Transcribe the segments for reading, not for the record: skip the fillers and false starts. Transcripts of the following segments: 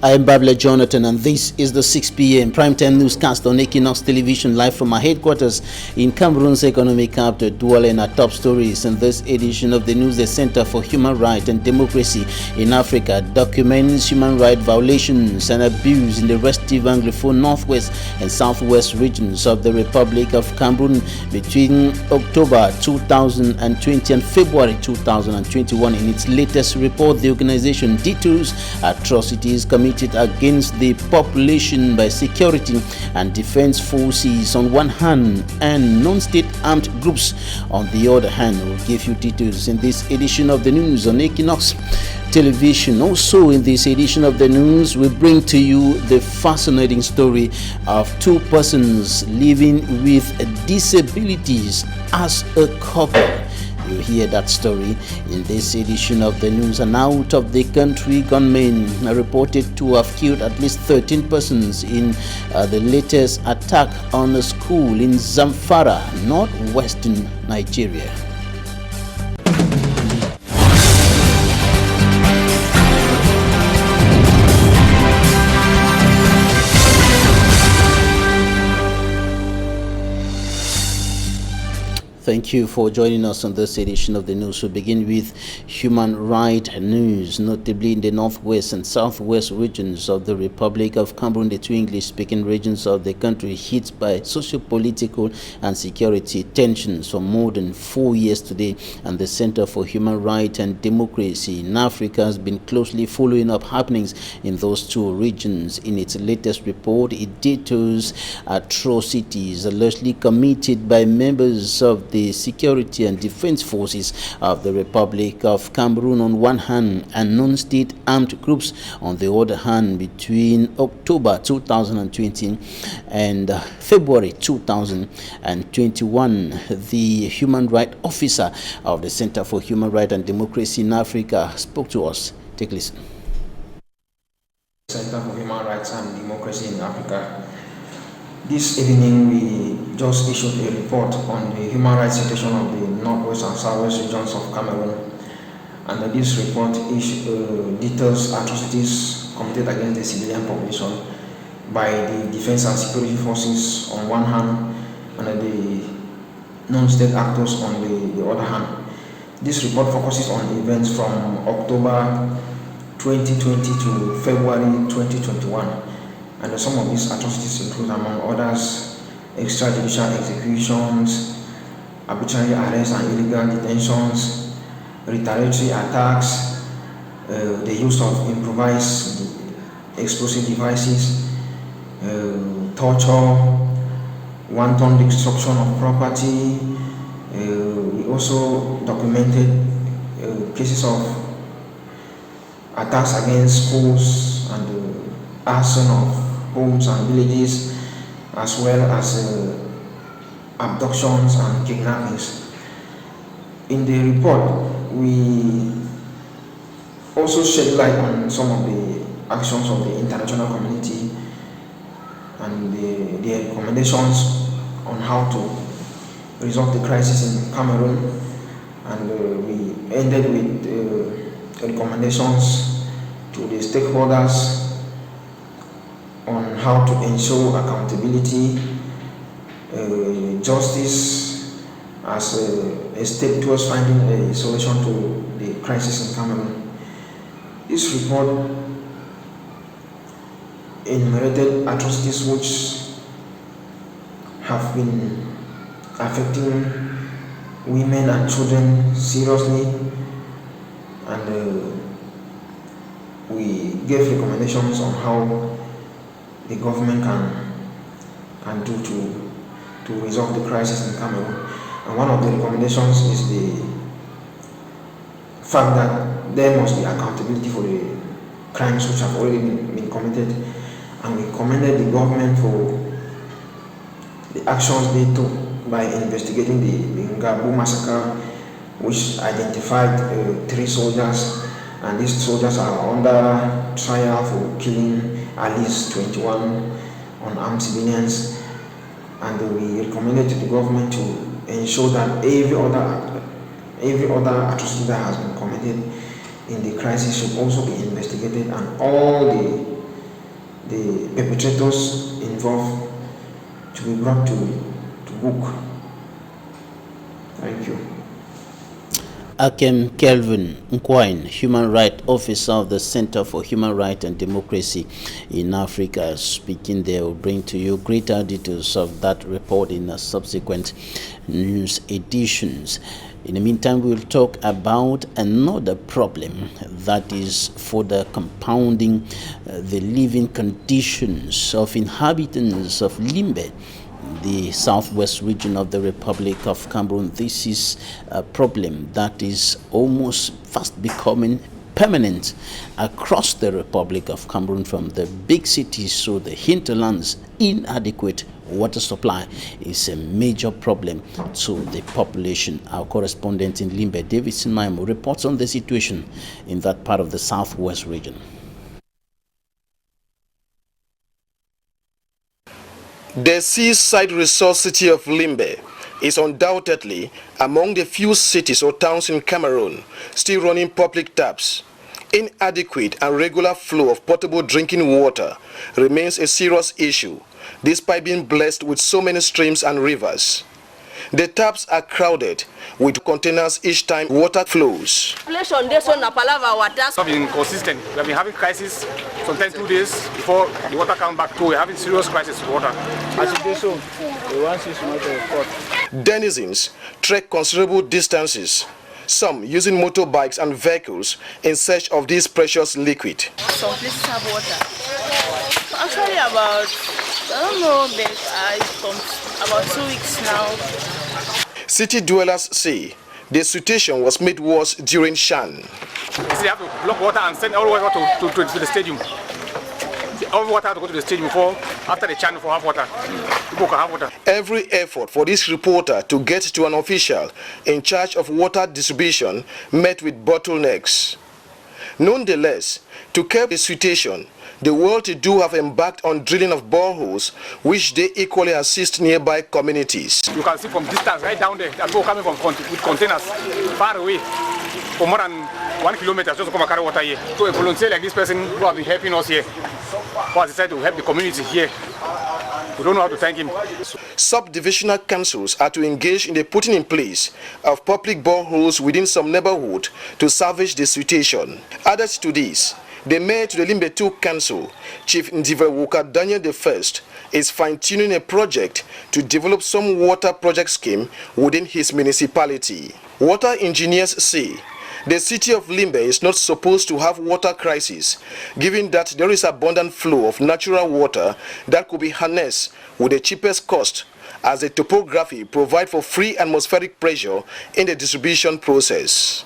I am Babla Jonathan, and this is the 6 p.m. primetime newscast on Équinoxe Television, live from our headquarters in Cameroon's economic capital, Douala. In our top stories in this edition of the news, the Center for Human Rights and Democracy in Africa documents human rights violations and abuse in the restive Anglophone northwest and southwest regions of the Republic of Cameroon between October 2020 and February 2021. In its latest report, the organization details atrocities committed against the population by security and defense forces on one hand and non-state armed groups on the other hand. We'll give you details in this edition of the news on Equinoxe Television. Also in this edition of the news, we bring to you the fascinating story of two persons living with disabilities as a couple. You hear that story in this edition of the news. And out of the country, gunmen are reported to have killed at least 13 persons in the latest attack on a school in Zamfara, northwestern Nigeria. Thank you for joining us on this edition of the news. We begin with human rights news, notably in the northwest and southwest regions of the Republic of Cameroon, the two English-speaking regions of the country hit by socio-political and security tensions for more than 4 years today. And the Center for Human Rights and Democracy in Africa has been closely following up happenings in those two regions. In its latest report, it details atrocities allegedly committed by members of the security and defense forces of the Republic of Cameroon on one hand and non-state armed groups on the other hand between October 2020 and February 2021. The human rights officer of the Center for Human Rights and Democracy in Africa spoke to us. Take a listen. Center for Human Rights and Democracy in Africa. This evening, we just issued a report on the human rights situation of the northwest and southwest regions of Cameroon. And this report details atrocities committed against the civilian population by the defense and security forces on one hand and the non-state actors on the other hand. This report focuses on events from October 2020 to February 2021. And some of these atrocities include, among others, extrajudicial executions, arbitrary arrests and illegal detentions, retaliatory attacks, the use of improvised explosive devices, torture, wanton destruction of property. We also documented cases of attacks against schools and arson of homes and villages, as well as abductions and kidnappings. In the report, we also shed light on some of the actions of the international community and the recommendations on how to resolve the crisis in Cameroon, and we ended with recommendations to the stakeholders on how to ensure accountability, justice as a step towards finding a solution to the crisis in Cameroon. This report enumerated atrocities which have been affecting women and children seriously, and we gave recommendations on how the government can do to resolve the crisis in Cameroon. And one of the recommendations is the fact that there must be accountability for the crimes which have already been committed. And we commended the government for the actions they took by investigating the Ngabu massacre, which identified 3 soldiers, and these soldiers are under trial for killing at least 21 unarmed civilians. And we recommended to the government to ensure that every other atrocity that has been committed in the crisis should also be investigated, and all the the perpetrators involved to be brought to book. Thank you. Akem Kelvin Nkwine, Human Rights Officer of the Center for Human Rights and Democracy in Africa, speaking there, will bring to you greater details of that report in subsequent news editions. In the meantime, we'll talk about another problem that is further compounding the living conditions of inhabitants of Limbe, the southwest region of the Republic of Cameroon. This is a problem that is almost fast becoming permanent across the Republic of Cameroon, from the big cities to the hinterlands. Inadequate water supply is a major problem to the population. Our correspondent in Limbe, David Sinmaimo, reports on the situation in that part of the southwest region. The seaside resort city of Limbe is undoubtedly among the few cities or towns in Cameroon still running public taps. Inadequate and regular flow of potable drinking water remains a serious issue, despite being blessed with so many streams and rivers. The taps are crowded with containers each time water flows. Population this one have been consistent. We have been having crisis sometimes 2 days before the water comes back. We're having serious crisis with water. Denizens trek considerable distances, some using motorbikes and vehicles in search of this precious liquid. Some places have water. Actually about, I don't know, about 2 weeks now. City dwellers say the situation was made worse during Shan. They have to block water and send all water to the stadium. All water to go to the stadium before, after the channel for half water. People can have water. Every effort for this reporter to get to an official in charge of water distribution met with bottlenecks. Nonetheless, to curb the situation, the well-to-do have embarked on drilling of boreholes, which they equally assist nearby communities. You can see from distance right down there, people coming from with containers far away, for more than 1 kilometer, just to come and carry water here. So a volunteer like this person who has been helping us here, who has decided to help the community here, we don't know how to thank him. Subdivisional councils are to engage in the putting in place of public boreholes within some neighborhood to salvage the situation. Added to this, the mayor to the Limbe 2 Council, Chief Ndivewuka Daniel I, is fine-tuning a project to develop some water project scheme within his municipality. Water engineers say the city of Limbe is not supposed to have water crisis, given that there is abundant flow of natural water that could be harnessed with the cheapest cost, as the topography provides for free atmospheric pressure in the distribution process.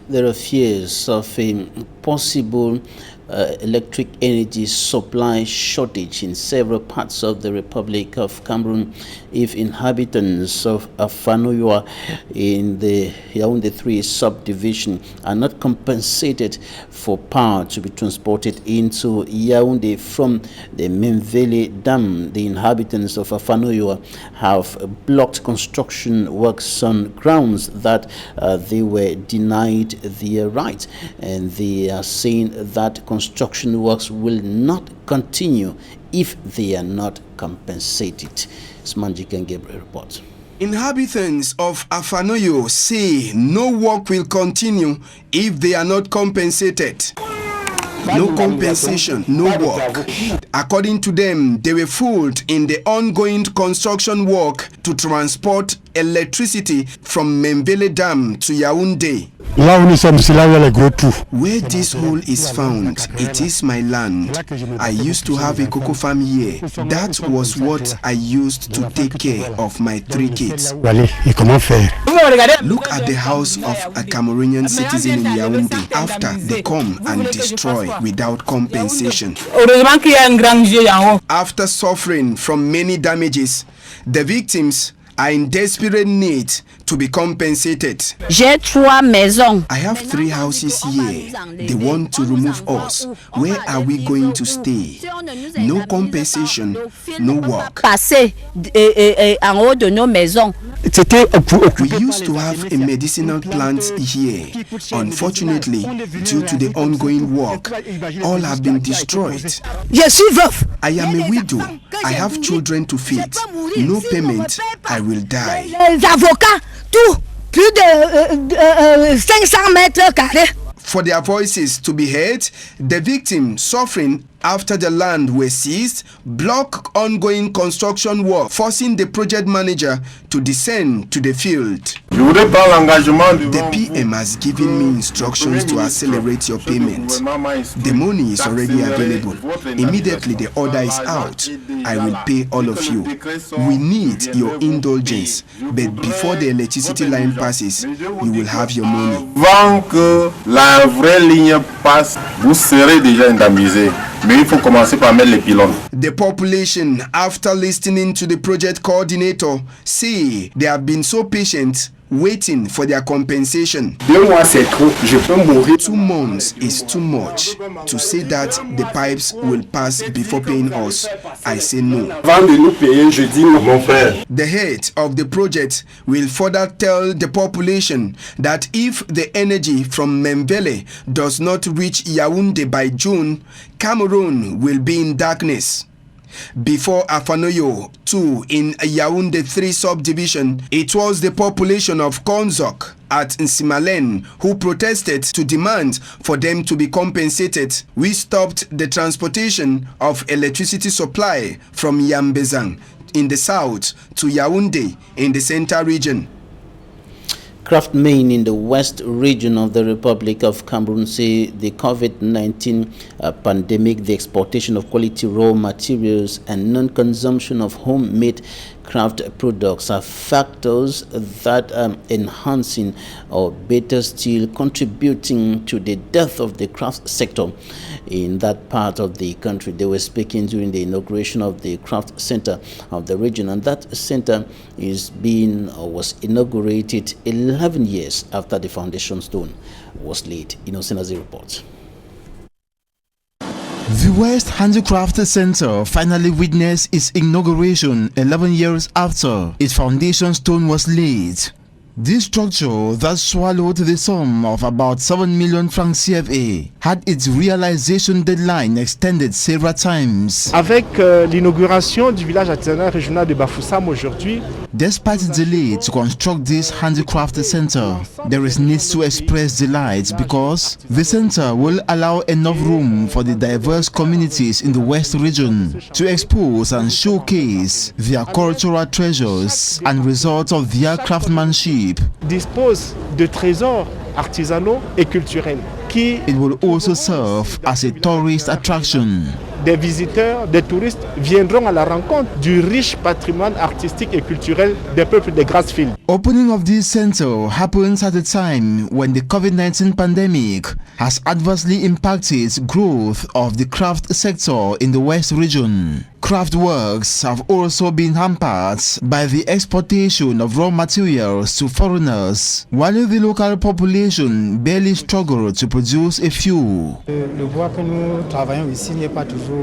There are fears of a possible electric energy supply shortage in several parts of the Republic of Cameroon if inhabitants of Afanoyoa in the Yaoundé 3 subdivision are not compensated for power to be transported into Yaoundé from the Menvele Dam. The inhabitants of Afanoyoa have blocked construction works on grounds that they were denied their right, and they are saying that construction works will not continue if they are not compensated. Smanjikan Gabriel reports. Inhabitants of Afanoyo say no work will continue if they are not compensated. No compensation, no work. According to them, they were fooled in the ongoing construction work to transport electricity from Menvele Dam to Yaoundé. Where this hole is found, it is my land. I used to have a cocoa farm here. That was what I used to take care of my 3 kids. Look at the house of a Cameroonian citizen in Yaoundé after they come and destroy without compensation. After suffering from many damages, the victims are in desperate need to be compensated. J'ai 3 maisons. I have 3 houses here. They want to remove us. Where are we going to stay? No compensation, no work. Passé en haut de nos maisons. We used to have a medicinal plant here. Unfortunately, due to the ongoing work, all have been destroyed. Je suis veuf. I am a widow. I have children to feed. No payment, I will die. Les avocats, tout, plus de 500 mètres carrés. For their voices to be heard, the victims suffering after the land were seized block ongoing construction work, forcing the project manager to descend to the field. The PM has given me instructions to accelerate your payment. The money is already available. Immediately the order is out, I will pay all of you. We need your indulgence, but before the electricity line passes, you will have your money. Avant que la vraie ligne passe, vous serez déjà indemnisé. Mais il faut commencer par mettre les pylônes. The population, after listening to the project coordinator, say they have been so patient waiting for their compensation. 2 mois c'est trop, je peux mourir. 2 months is too much. To say that the pipes will pass before paying us, I say no. Avant de nous payer, je dis non. Mon frère. The head of the project will further tell the population that if the energy from Memvele does not reach Yaoundé by June, Cameroon will be in darkness. Before Afanoyo 2 in Yaoundé 3 subdivision, it was the population of Konzok at Nsimalen who protested to demand for them to be compensated. We stopped the transportation of electricity supply from Yambezang in the south to Yaoundé in the center region. Craftsmen in the west region of the Republic of Cameroon say the COVID-19 pandemic, the exportation of quality raw materials and non-consumption of homemade craft products are factors that enhancing or better still contributing to the death of the craft sector in that part of the country. They were speaking during the inauguration of the craft center of the region, and that center was inaugurated 11 years after the foundation stone was laid. Equinoxe reports. The West Handicraft Center finally witnessed its inauguration 11 years after its foundation stone was laid. This structure that swallowed the sum of about 7 million francs CFA had its realization deadline extended several times. Avec l'inauguration du village artisanal régional de Bafoussam aujourd'hui, despite the delay to construct this handicraft center, there is need to express delight because the center will allow enough room for the diverse communities in the West region to expose and showcase their cultural treasures and results of their craftsmanship. Dispose de trésors artisanaux et culturels. It will also serve as a tourist attraction. Des visiteurs, des touristes viendront à la rencontre du riche patrimoine artistique et culturel des peuples de Grassfield. Opening of this center happens at a time when the COVID-19 pandemic has adversely impacted growth of the craft sector in the West region. Craft works have also been hampered by the exportation of raw materials to foreigners, while the local population barely struggle to produce a few. Le bois que nous travaillons ici n'est pas toujours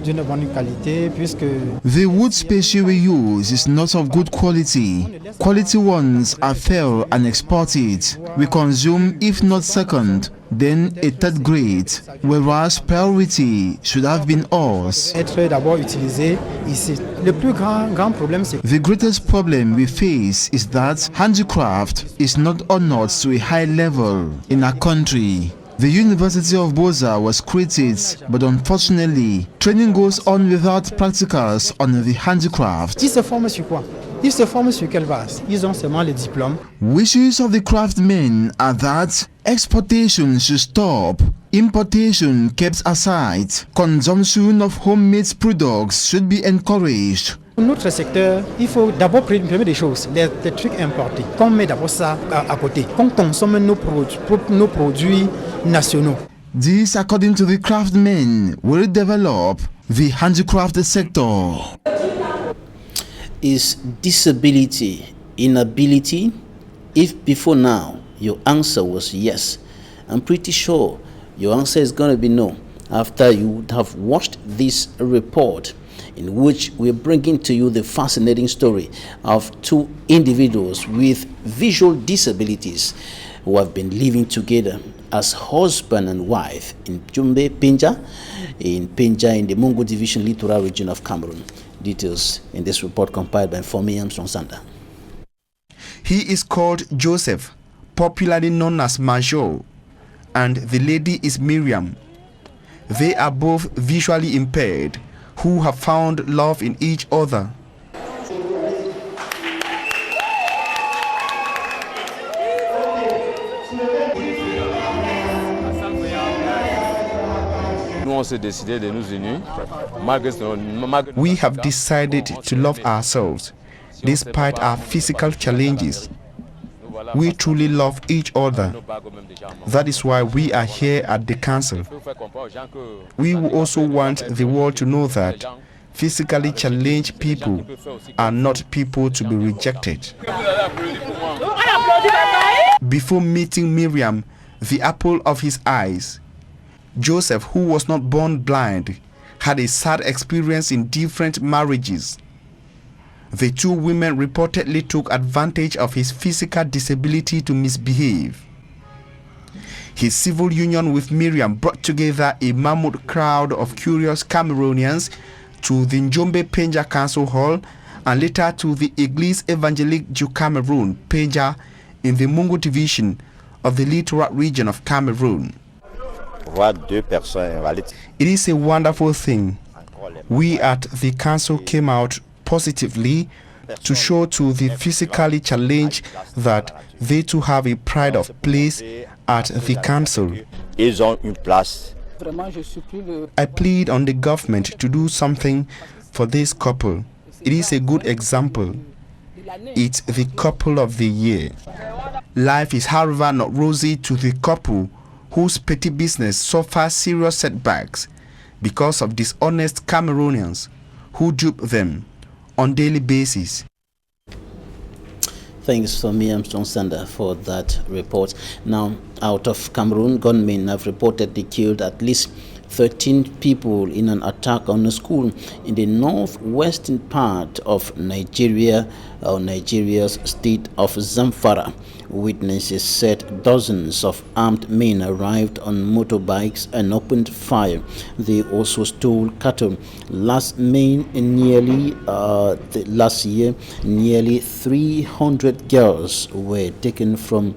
d'une bonne qualité puisque the wood species we use is not of good quality. Quality ones are fair and exported. We consume, if not second, then a third grade, whereas priority should have been ours. Être d'abord utilisé ici. Le plus grand problème c'est the greatest problem we face is that handicraft is not honored to a high level in our country. The University of Boza was created, but unfortunately, training goes on without practicals on the handicraft. Ils se forment sur quoi? Ils se forment sur quelle base? Ils ont seulement les diplômes. Wishes of the craftsmen are that exportation should stop, importation kept aside, consumption of homemade products should be encouraged. Notre secteur, il faut d'abord première des choses, les trucs importés. Qu'on met d'abord ça à côté. Qu'on consomme nos produits nationaux. This, according to the craftsmen, will develop the handicraft sector. is disability inability? If before now your answer was yes, I'm pretty sure your answer is going to be no after you would have watched this report, in which we're bringing to you the fascinating story of two individuals with visual disabilities who have been living together as husband and wife in Jumbe Penja in the Mungu Division Littoral region of Cameroon. Details in this report compiled by Fomi Armstrong Sander. He is called Joseph, popularly known as Major, and the lady is Miriam. They are both visually impaired who have found love in each other. We have decided to love ourselves despite our physical challenges. We truly love each other. That is why we are here at the council. We will also want the world to know that physically challenged people are not people to be rejected. Before meeting Miriam, the apple of his eyes, Joseph, who was not born blind, had a sad experience in different marriages. The two women reportedly took advantage of his physical disability to misbehave. His civil union with Miriam brought together a mammoth crowd of curious Cameroonians to the Njombe Penja Council Hall and later to the Église Évangélique du Cameroun, Penja, in the Mungu Division of the Littoral region of Cameroon. It is a wonderful thing. We at the council came out positively to show to the physically challenged that they too have a pride of place at the council. I plead on the government to do something for this couple. It is a good example. It's the couple of the year. Life is, however, not rosy to the couple whose petty business suffers serious setbacks because of dishonest Cameroonians who dupe them on daily basis. Thanks for me, Armstrong Sander, for that report. Now, out of Cameroon, gunmen have reportedly killed at least 13 people in an attack on a school in the northwestern part of Nigeria, or Nigeria's state of Zamfara. Witnesses said dozens of armed men arrived on motorbikes and opened fire. They also stole cattle. Last year, nearly 300 girls were taken from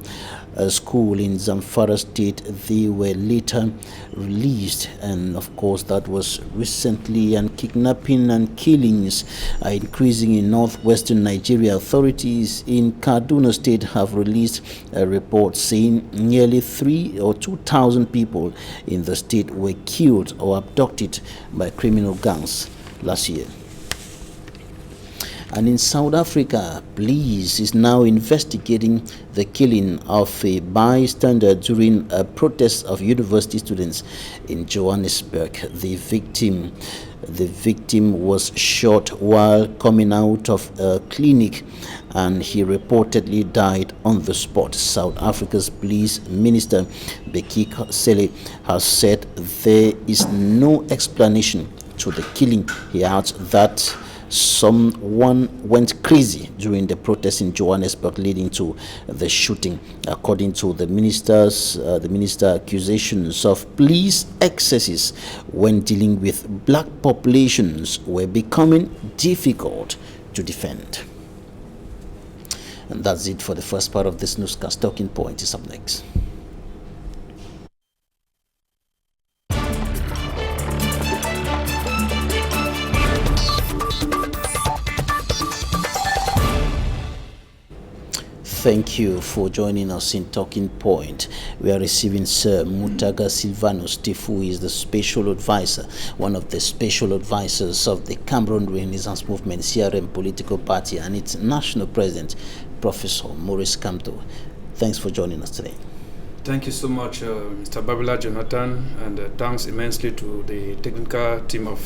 a school in Zamfara state. They were later released, and of course that was recently. And kidnapping and killings are increasing in northwestern Nigeria. Authorities in Kaduna state have released a report saying nearly 2,000 people in the state were killed or abducted by criminal gangs last year. And in South Africa, police is now investigating the killing of a bystander during a protest of university students in Johannesburg. The victim was shot while coming out of a clinic, and he reportedly died on the spot. South Africa's police minister, Bekkie Cele, has said there is no explanation to the killing. He adds that someone went crazy during the protest in Johannesburg, leading to the shooting. According to the minister, accusations of police excesses when dealing with black populations were becoming difficult to defend. And that's it for the first part of this newscast. Talking Point is up next. Thank you for joining us in Talking Point. We are receiving Sir Mutaga Silvanus Tifu, who is the special advisor, one of the special advisors of the Cameroon Renaissance Movement, CRM political party, and its national president, Professor Maurice Kamto. Thanks for joining us today. Thank you so much, Mr. Babula Jonathan, and thanks immensely to the technical team of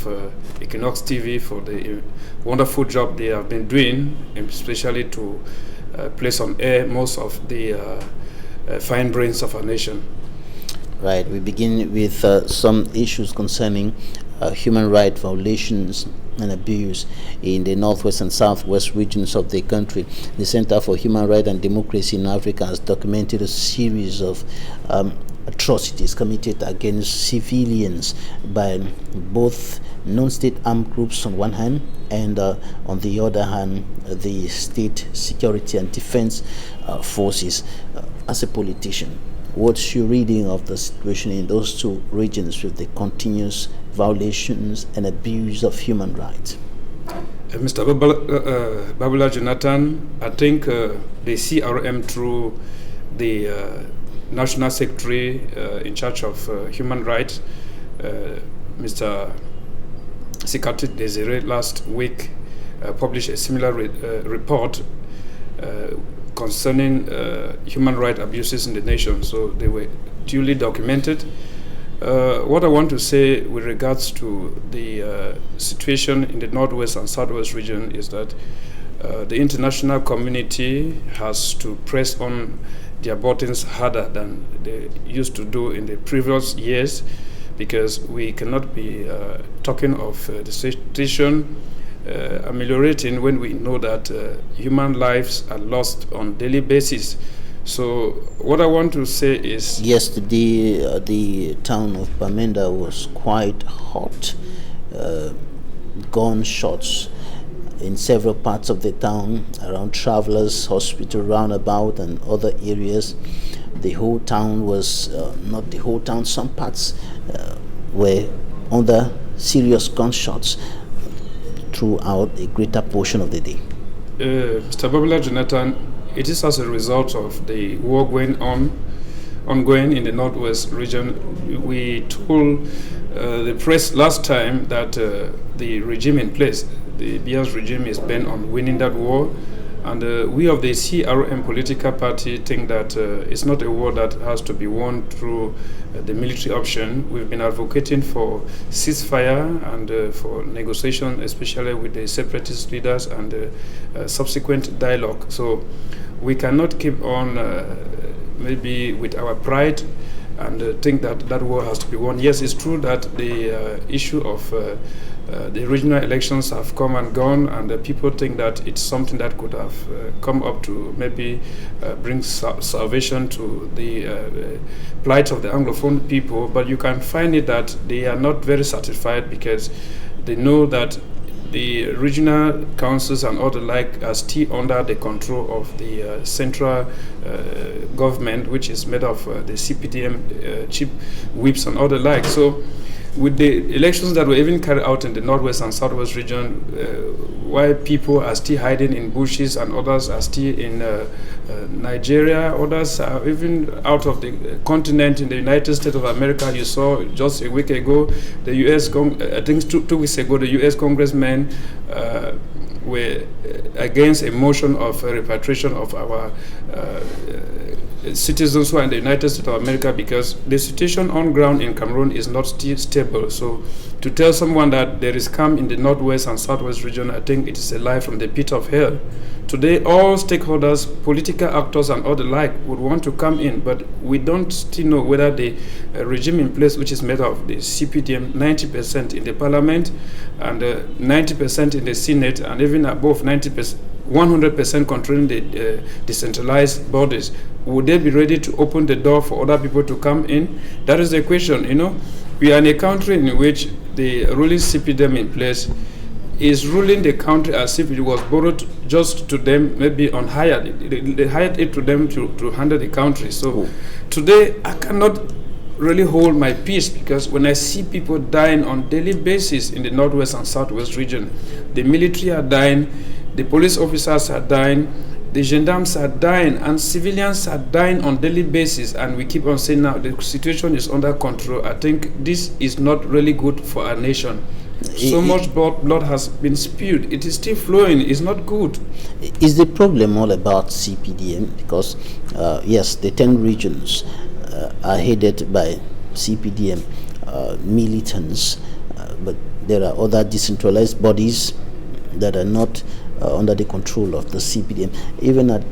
Équinoxe TV for the wonderful job they have been doing, especially to place on air most of the fine brains of our nation. Right, we begin with some issues concerning human rights violations and abuse in the northwest and southwest regions of the country. The Center for Human Rights and Democracy in Africa has documented a series of atrocities committed against civilians by both non-state armed groups on one hand, and on the other hand, the state security and defense forces. As a politician, what's your reading of the situation in those two regions with the continuous violations and abuse of human rights? Mr. Babula Jonathan, I think the CRM, through the National Secretary in charge of human rights, Mr. Sikati Desire, last week published a similar report concerning human rights abuses in the nation. So they were duly documented. What I want to say with regards to the situation in the northwest and southwest region is that the international community has to press on their buttons harder than they used to do in the previous years, because we cannot be talking of the situation ameliorating when we know that human lives are lost on a daily basis. So what I want to say is, yesterday the town of Bamenda was quite hot. Gunshots in several parts of the town, around Travelers Hospital roundabout and other areas. The whole town was not the whole town, some parts were under serious gunshots throughout a greater portion of the day. Mr. Babula Jonathan, it is as a result of the war ongoing in the northwest region. We told the press last time that the regime in place, the Bia's regime, is bent on winning that war. And we of the CRM political party think that it's not a war that has to be won through the military option. We've been advocating for ceasefire and for negotiation, especially with the separatist leaders, and subsequent dialogue. So we cannot keep on maybe with our pride and think that that war has to be won. Yes, it's true that the issue of the regional elections have come and gone, and people think that it's something that could have come up to maybe bring salvation to the plight of the Anglophone people, but you can find it that they are not very satisfied, because they know that the regional councils and all the like are still under the control of the central government, which is made of the CPDM chief whips and all the like. So with the elections that were even carried out in the northwest and southwest region, while people are still hiding in bushes and others are still in Nigeria, others are even out of the continent in the United States of America. You saw just a week ago, the U.S. I think two weeks ago, the U.S. congressmen were against a motion of repatriation of our citizens who are in the United States of America, because the situation on ground in Cameroon is not still stable. So to tell someone that there is calm in the northwest and southwest region, I think it is a lie from the pit of hell. Today, all stakeholders, political actors and all the like would want to come in, but we don't still know whether the regime in place, which is made of the CPDM, 90% in the parliament and 90% in the Senate, and even above 90%, 100% controlling the decentralized bodies, would they be ready to open the door for other people to come in? That is the question. You know, we are in a country in which the ruling CPDM in place is ruling the country as if it was borrowed just to them, maybe on hire. They hired it to them to handle the country. So today I cannot really hold my peace, because when I see people dying on daily basis in the northwest and southwest region, the military are dying, the police officers are dying, the gendarmes are dying, and civilians are dying on daily basis, and we keep on saying now the situation is under control. I think this is not really good for our nation. So much blood has been spilled. It is still flowing. It's not good. Is the problem all about CPDM? Because yes, the 10 regions are headed by CPDM militants, but there are other decentralized bodies that are not under the control of the CPDM. Even at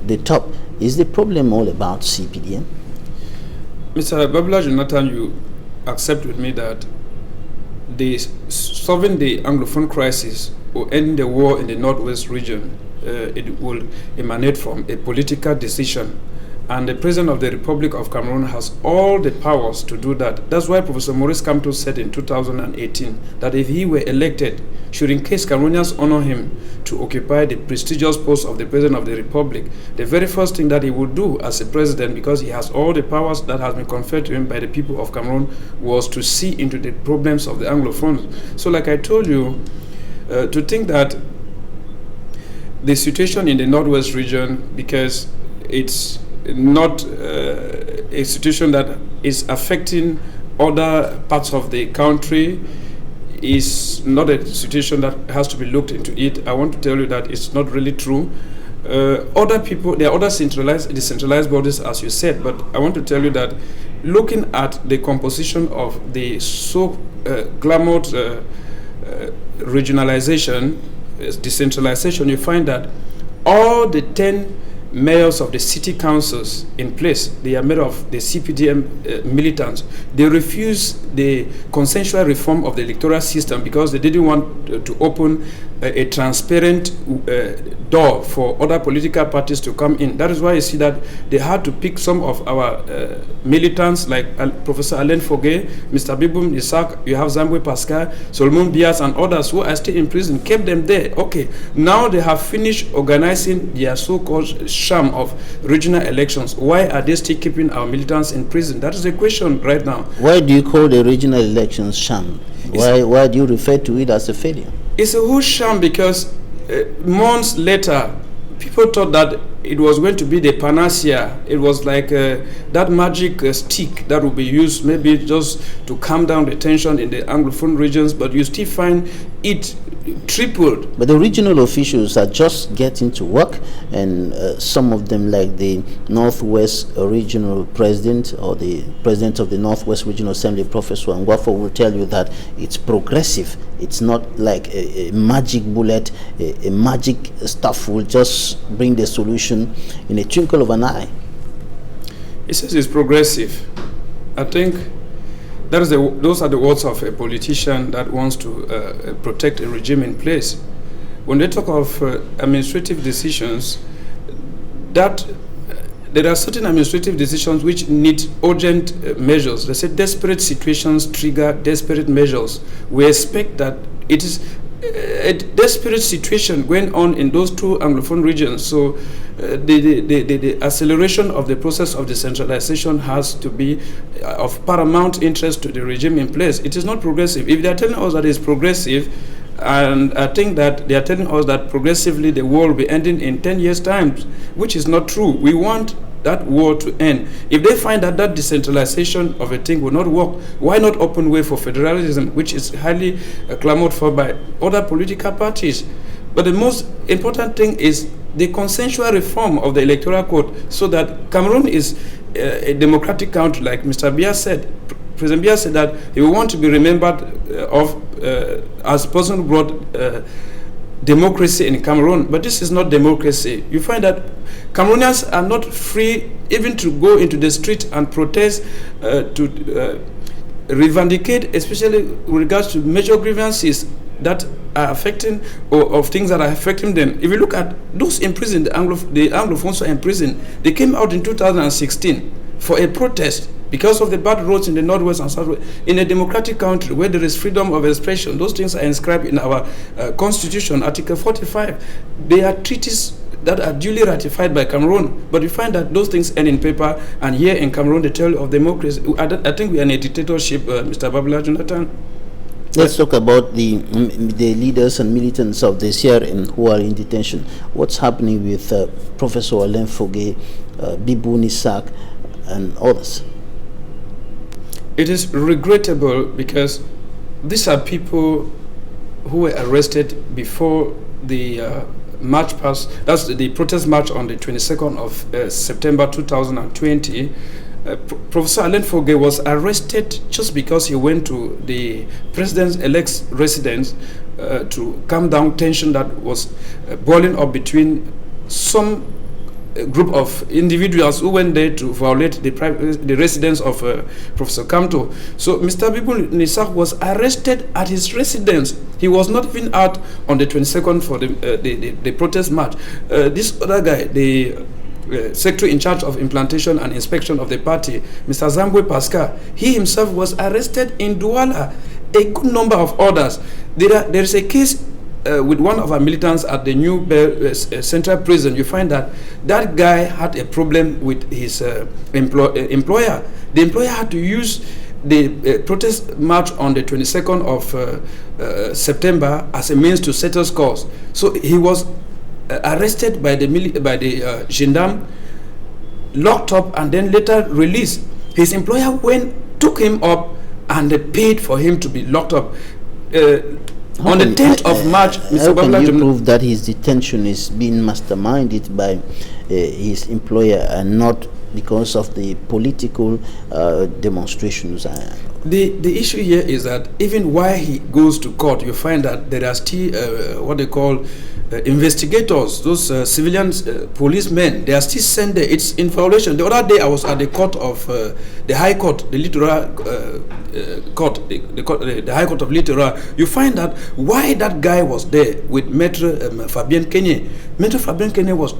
the top, is the problem all about CPDM? Mr. Babla Jonathan, you accept with me that solving the Anglophone crisis or ending the war in the Northwest region, it will emanate from a political decision. And the President of the Republic of Cameroon has all the powers to do that. That's why Professor Maurice Kamto said in 2018 that if he were elected, should in case Cameroonians honor him to occupy the prestigious post of the President of the Republic, the very first thing that he would do as a president, because he has all the powers that has been conferred to him by the people of Cameroon, was to see into the problems of the Anglophones. So like I told you, to think that the situation in the Northwest region, because it's not a situation that is affecting other parts of the country, is not a situation that has to be looked into it. I want to tell you that it's not really true. Other people, there are other decentralized bodies, as you said, but I want to tell you that looking at the composition of the so glamored regionalization, decentralization, you find that all the 10 mayors of the city councils in place, they are made of the CPDM militants. They refuse the consensual reform of the electoral system because they didn't want to open a transparent door for other political parties to come in. That is why you see that they had to pick some of our militants like Professor Alain Foguet, Mr. Bibum Isaac, you have Zambwe Pascal, Solomon Bias and others who are still in prison, kept them there. Okay, now they have finished organizing their so-called sham of regional elections. Why are they still keeping our militants in prison? That is the question right now. Why do you call the regional elections sham? Why do you refer to it as a failure? It's a whole sham because months later, people thought that it was going to be the panacea. It was like that magic stick that would be used maybe just to calm down the tension in the Anglophone regions, but you still find it tripled. But the regional officials are just getting to work, and some of them, like the Northwest Regional President or the President of the Northwest Regional Assembly, Professor Ngwafo, will tell you that it's progressive. It's not like a magic bullet, a magic stuff will just bring the solution in a twinkle of an eye. He says it's progressive. I think those are the words of a politician that wants to protect a regime in place. When they talk of administrative decisions, that there are certain administrative decisions which need urgent measures. They say desperate situations trigger desperate measures. We expect that it is a desperate situation going on in those two Anglophone regions. So the acceleration of the process of decentralization has to be of paramount interest to the regime in place. It is not progressive. If they are telling us that it's progressive, and I think that they are telling us that progressively the war will be ending in 10 years' time, which is not true. We want that war to end. If they find that that decentralization of a thing will not work, why not open way for federalism, which is highly clamored for by other political parties? But the most important thing is the consensual reform of the electoral code, so that Cameroon is a democratic country, like Mr. Biya said. President Biya said that he will want to be remembered as a person who brought democracy in Cameroon, but this is not democracy. You find that Cameroonians are not free even to go into the street and protest, to revindicate, especially with regards to major grievances that are affecting, or of things that are affecting them. If you look at those in prison, the Anglophones are in prison. They came out in 2016 for a protest because of the bad roads in the Northwest and Southwest. In a democratic country where there is freedom of expression, those things are inscribed in our Constitution, Article 45. They are treaties that are duly ratified by Cameroon, but you find that those things end in paper, and here in Cameroon they tell you of democracy. I think we are in a dictatorship, Mr. Babla Jonathan. Let's talk about the leaders and militants of the CRM who are in detention. What's happening with Professor Alain Foguet, Bibu Nisak, and others? It is regrettable because these are people who were arrested before the march past. That's the protest march on the 22nd of September 2020, Professor Alain Foguet was arrested just because he went to the president-elect's residence to calm down tension that was boiling up between some group of individuals who went there to violate the residence of Professor Kamto. So Mr. Bibu Nisak was arrested at his residence. He was not even out on the 22nd for the protest march. This other guy, the secretary in charge of implantation and inspection of the party, Mr. Zambwe Pascal, he himself was arrested in Douala. A good number of others. There is a case with one of our militants at the new central prison. You find that that guy had a problem with his employer. The employer had to use the protest march on the 22nd of September as a means to settle scores. So he was arrested by the gendarme, locked up, and then later released. His employer took him up and they paid for him to be locked up. On the 10th of March, Mr. How can you prove that his detention is being masterminded by his employer and not because of the political demonstrations? The issue here is that even while he goes to court, you find that there are still what they call investigators, those civilian policemen. They are still sent there. It's in violation. The other day I was at the court of the High Court, the Littoral Court, the High Court of Littoral. You find that why that guy was there with Maître Fabien Kenye. Maître Fabien Kenye was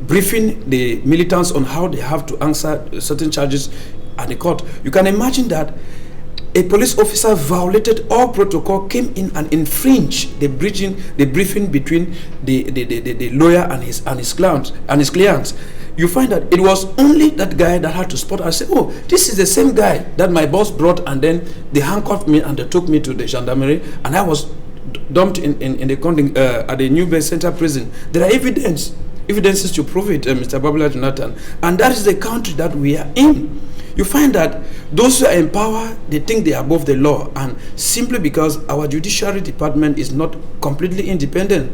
briefing the militants on how they have to answer certain charges at the court. You can imagine that a police officer violated all protocol, came in and infringed the briefing between the lawyer and his clients. You find that it was only that guy that had to spot and say, oh, this is the same guy that my boss brought, and then they handcuffed me and they took me to the gendarmerie, and I was dumped in the at the New Bay Central Prison. There are evidences to prove it, Mr. Babula Jonathan, and that is the country that we are in. You find that those who are in power, they think they are above the law, and simply because our judiciary department is not completely independent,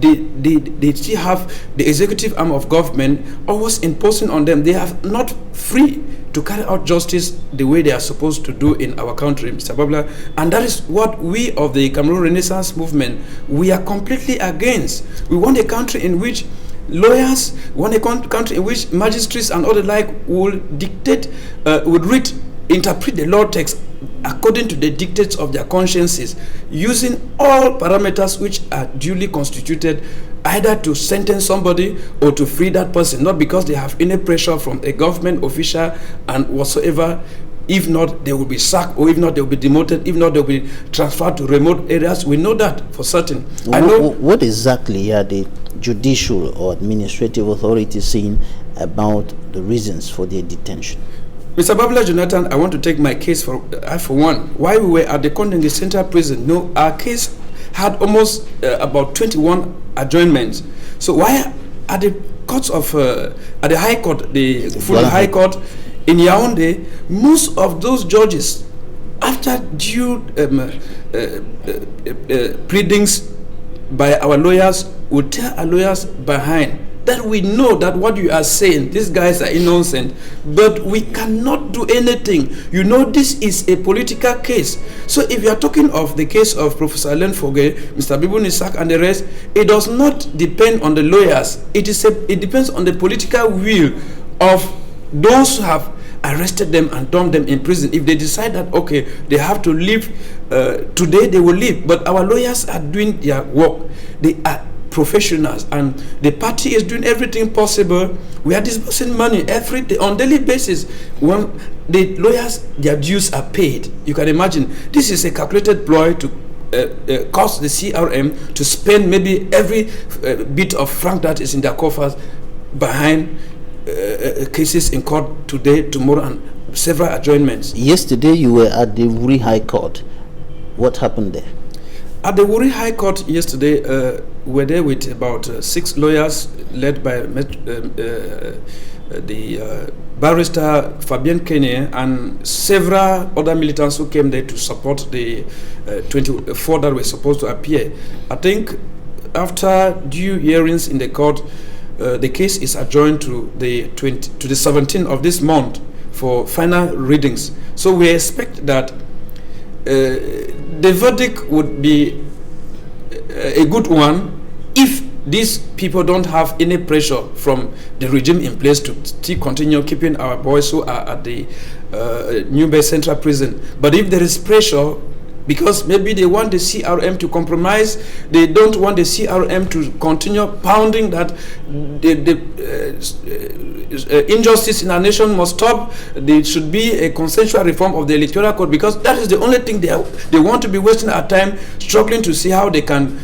they still have the executive arm of government always imposing on them. They are not free to carry out justice the way they are supposed to do in our country, Mr. Babla. And that is what we of the Cameroon Renaissance movement, we are completely against. We want a country in which lawyers, want a country in which magistrates and other like will dictate, interpret the law text according to the dictates of their consciences, using all parameters which are duly constituted, either to sentence somebody or to free that person, not because they have any pressure from a government official and whatsoever. If not, they will be sacked, or if not, they will be demoted. If not, they will be transferred to remote areas. We know that for certain. What exactly are the judicial or administrative authorities saying about the reasons for their detention? Mr. Babula Jonathan, I want to take my case for one. While we were at the Kondenge Central Prison, no, our case had almost about 21 adjournments. So why at the courts of at the High Court, the full High Court in Yaoundé, most of those judges, after due pleadings by our lawyers, would tell our lawyers behind that we know that what you are saying, these guys are innocent, but we cannot do anything. You know, this is a political case. So if you are talking of the case of Professor Alain Foguet, Mr. Bibu Nisak and the rest, it does not depend on the lawyers. It depends on the political will of those who have arrested them and dumped them in prison. If they decide that, okay, they have to leave today, they will leave. But our lawyers are doing their work. They are professionals, and the party is doing everything possible. We are disbursing money every day on daily basis. When the lawyers, their dues are paid, you can imagine this is a calculated ploy to cost the CRM to spend maybe every bit of franc that is in their coffers behind cases in court today, tomorrow, and several adjournments. Yesterday you were at the Wuri High Court. What happened there? At the Wuri High Court yesterday, we were there with about 6 lawyers led by the barrister Fabien Kenye and several other militants who came there to support the 24 that were supposed to appear. I think after due hearings in the court, the case is adjourned to the 17th of this month for final readings. So we expect that the verdict would be a good one if these people don't have any pressure from the regime in place to still continue keeping our boys who are at the New Bay Central Prison. But if there is pressure, because maybe they want the CRM to compromise, they don't want the CRM to continue pounding that the injustice in our nation must stop. There should be a consensual reform of the electoral code, because that is the only thing they want to be wasting our time struggling to see how they can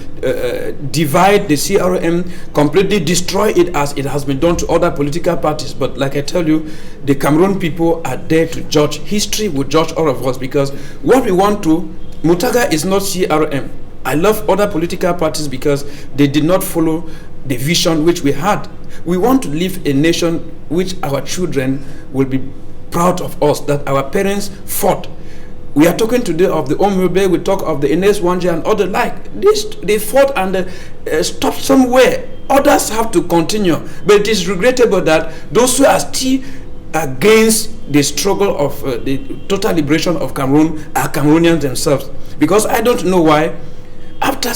divide the CRM, completely destroy it as it has been done to other political parties. But like I tell you, the Cameroon people are there to judge. History will judge all of us, because what we want to, Mutaga is not CRM. I love other political parties because they did not follow the vision which we had. We want to live a nation which our children will be proud of us, that our parents fought. We are talking today of the Omebe, we talk of the Ines Wanje and other like. They fought and stopped somewhere. Others have to continue. But it is regrettable that those who are still against the struggle of the total liberation of Cameroon are Cameroonians themselves. Because I don't know why, after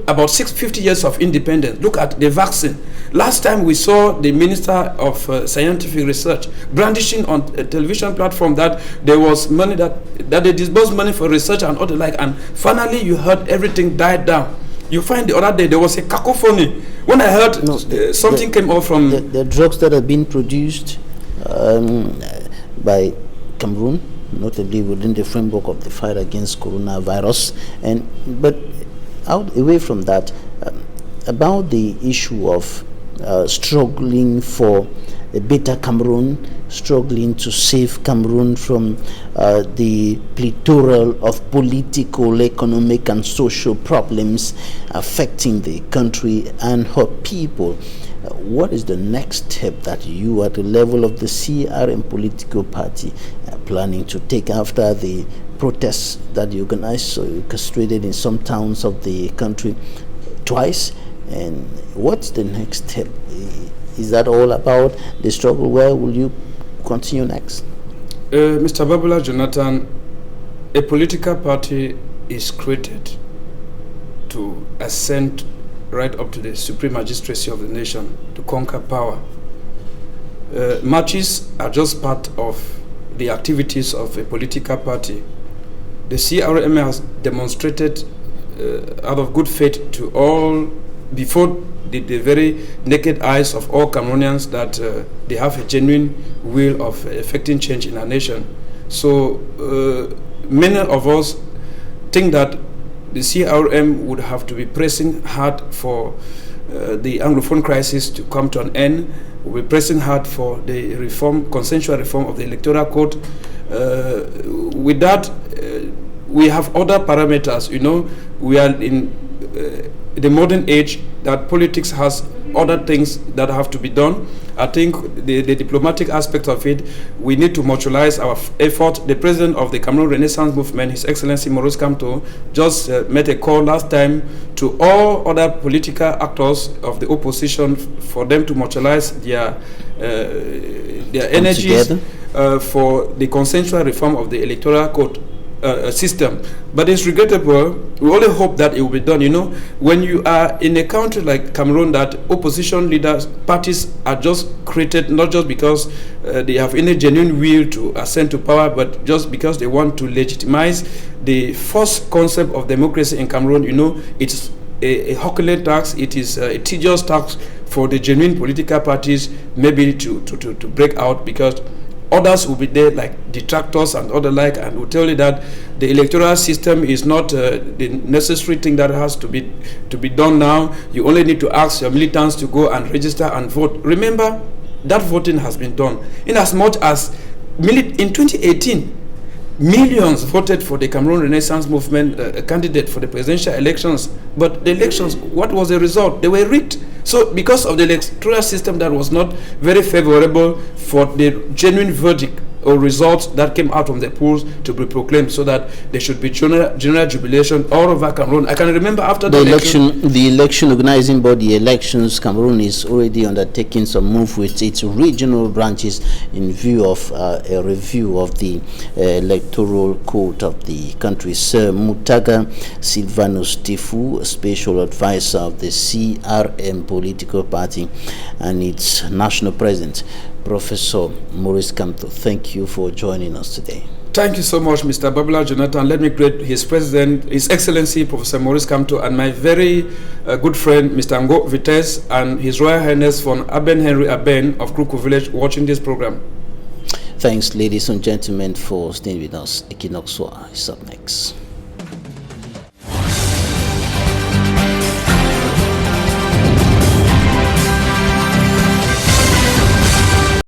about 50 years of independence, look at the vaccine. Last time we saw the Minister of Scientific Research brandishing on a television platform that there was money that they disbursed money for research and other like, and finally you heard everything died down. You find the other day there was a cacophony when I heard something came out from the drugs that have been produced by Cameroon, notably within the framework of the fight against coronavirus, but away from that, about the issue of struggling for a better Cameroon, struggling to save Cameroon from the plethora of political, economic and social problems affecting the country and her people. What is the next step that you at the level of the CRM political party are planning to take after the protests that you organized, so you orchestrated in some towns of the country twice? And what's the next step? Is that all about the struggle? Where will you continue next? Mr. Babula Jonathan, a political party is created to ascend right up to the supreme magistracy of the nation, to conquer power. Marches are just part of the activities of a political party. The CRM has demonstrated out of good faith to all, before the very naked eyes of all Cameroonians, that they have a genuine will of effecting change in our nation. So many of us think that the CRM would have to be pressing hard for the Anglophone crisis to come to an end. We'll be pressing hard for the reform, consensual reform of the electoral code. With that, we have other parameters. You know, we are in the modern age that politics has other things that have to be done. I think the diplomatic aspect of it, we need to mutualize our effort. The president of the Cameroon Renaissance Movement, His Excellency Maurice Kamto, just made a call last time to all other political actors of the opposition for them to mutualize their energies for the consensual reform of the electoral code system. But it's regrettable. We only hope that it will be done. You know, when you are in a country like Cameroon, that opposition leaders, parties are just created not just because they have any genuine will to ascend to power, but just because they want to legitimize the false concept of democracy in Cameroon. You know, it's a Herculean task. It is a tedious task for the genuine political parties maybe to break out, because others will be there like detractors and other like, and will tell you that the electoral system is not the necessary thing that has to be done now. You only need to ask your militants to go and register and vote. Remember, that voting has been done. In as much as in 2018, millions voted for the Cameroon Renaissance Movement candidate for the presidential elections. But the elections, what was the result? They were rigged. So because of the electoral system that was not very favorable for the genuine verdict or results that came out from the polls to be proclaimed, so that there should be general jubilation all over Cameroon. I can remember after the election organizing body Elections Cameroon is already undertaking some move with its regional branches in view of a review of the electoral code of the country. Sir Mutaga Silvanus Tifu, special advisor of the CRM political party and its national president, Professor Maurice Kamto, thank you for joining us today. Thank you so much, Mr. Babula Jonathan. Let me greet His President, His Excellency, Professor Maurice Kamto, and my very good friend, Mr. Ngo Vites, and His Royal Highness von Aben Henry Aben of Kruku Village watching this program. Thanks, ladies and gentlemen, for staying with us. Equinoxe is up next.